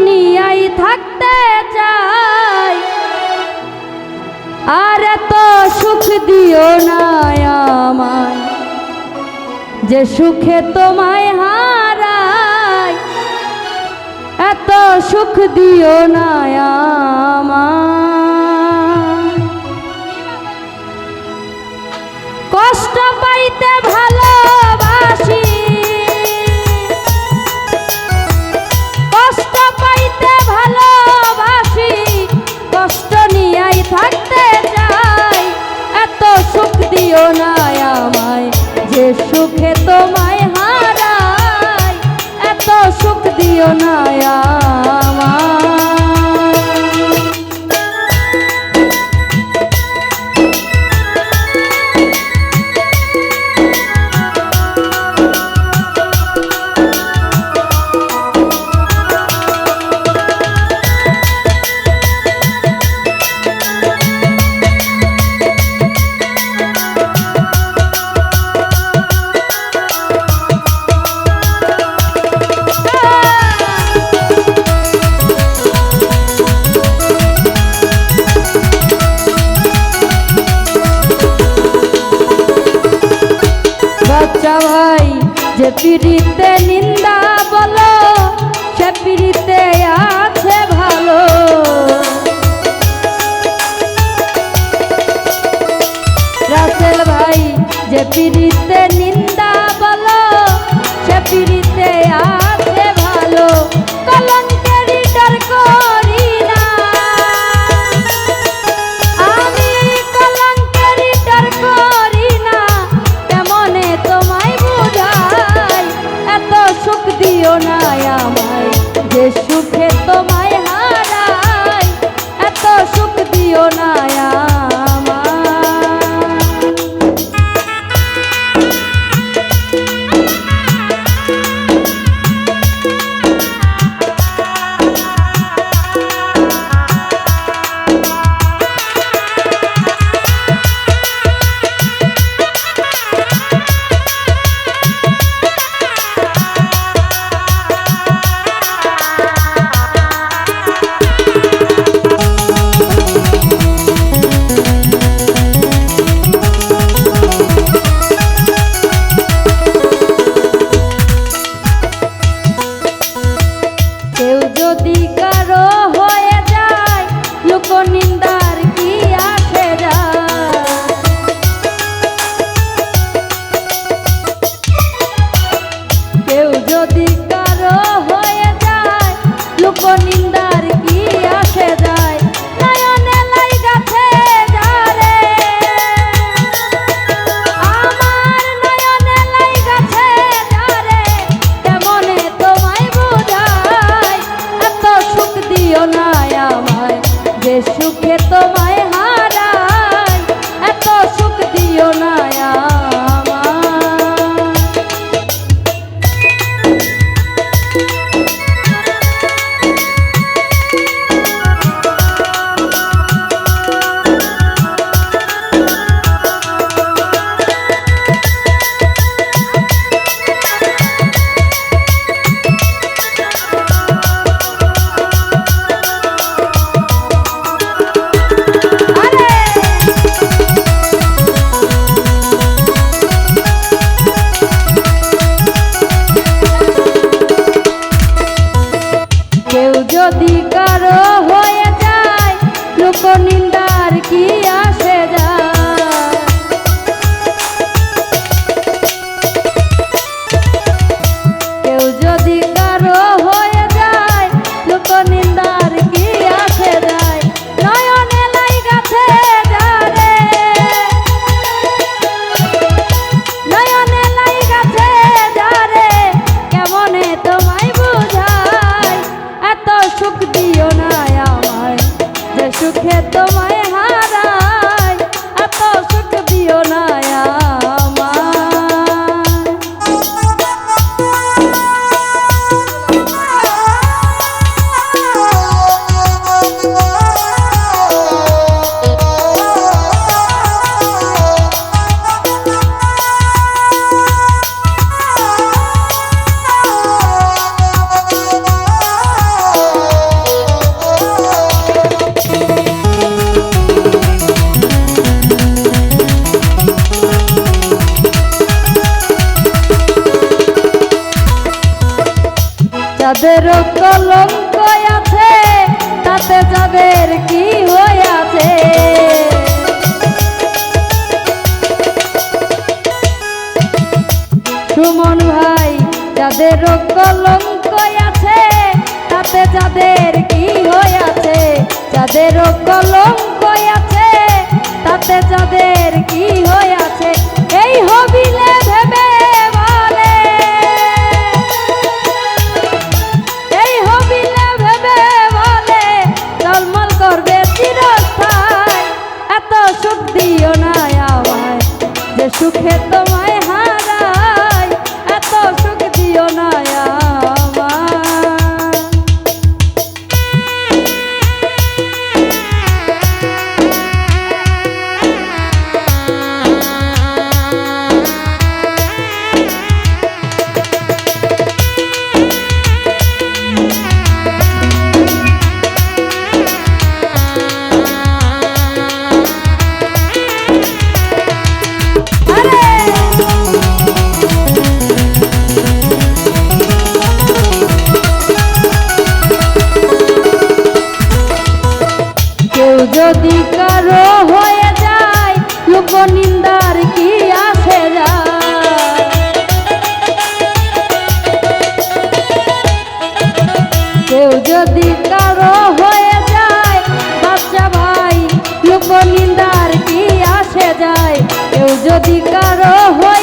নিয়াই থাকতে চাই, আর এত সুখ দিও না আমায় যে সুখে তোমায় হারাই, এত সুখ দিও না আমায়। কষ্ট পাইতে ভালোবাসি, কষ্ট পাইতে ভালোবাসি, কষ্ট নিয়াই থাকতে চাই, এত সুখ দিও না আমায় যে সুখে তোমায় হারাই, এত সুখ দিও না আমায়। বাচ্চা ভাই যে পিড়িতে নিন্দা বলো, সে পিড়িতে আছে ভালো। রাসেল ভাই যে পিড়িতে নিন্দা বলো, সে পিড়িতে আছে ভালো। কলঙ্কেরই ডর করি না আমি, কলঙ্কেরই ডর করি না, কেমনে তোমায় বুঝাই, এত সুখ দিও না আমায় যে সুখে তোমায় হারাই, এত সুখ দিও না আমায়। কেউ যদি কারো হয়ে যায়, লোকনিন্দার কি আসে যায়। কেউ যদি কারো হয়ে যায়, লোকনিন্দার কি আসে যায়। নয়নে লাইগাছে যারে, আমার নয়নে লাইগাছে যারে, কেমনে তোমায় বুঝাই, এত সুখ দিও না আমায় যে সুখে তোমায় হারাই, এত সুখ দিও না আমায়। কেউ যদি কারো হয়ে যায়, লোকনিন্দার কি আসে যায়। কেউ যদি কারো হয়ে যায়, লোকনিন্দার কি আসে যায়। নয়নে লাইগাছে যারে, নয়নে লাইগাছে যারে, কেমনে তোমায় বুঝাই, এত সুখ দিও না আমায় যে সুখে তোমায় হারাই, এত সুখ দিও না আমায়। যাদের কলঙ্ক আছে তাতে যাদের কি হইয়াছে। সুমন ভাই যাদের কলঙ্ক আছে তাতে যাদের কি হইয়াছে, যাদের কলঙ্ক আছে তাতে যাদের কি হইয়াছে। এই হবিলে ভেবে বলে, এই হবিলে ভেবে বলে টলমল করবে চিরস্থায়। এত সুখ দিও না আমায় যে সুখে তোমায় হারাই, এত সুখ দিও না যদি কারো হয়ে যায় লোক নিন্দার কি আসে যায়। কেউ যদি কারো হয়ে যায় বাচ্চা ভাই লোক নিন্দার কি আসে যায়। কেউ যদি কারো হয়ে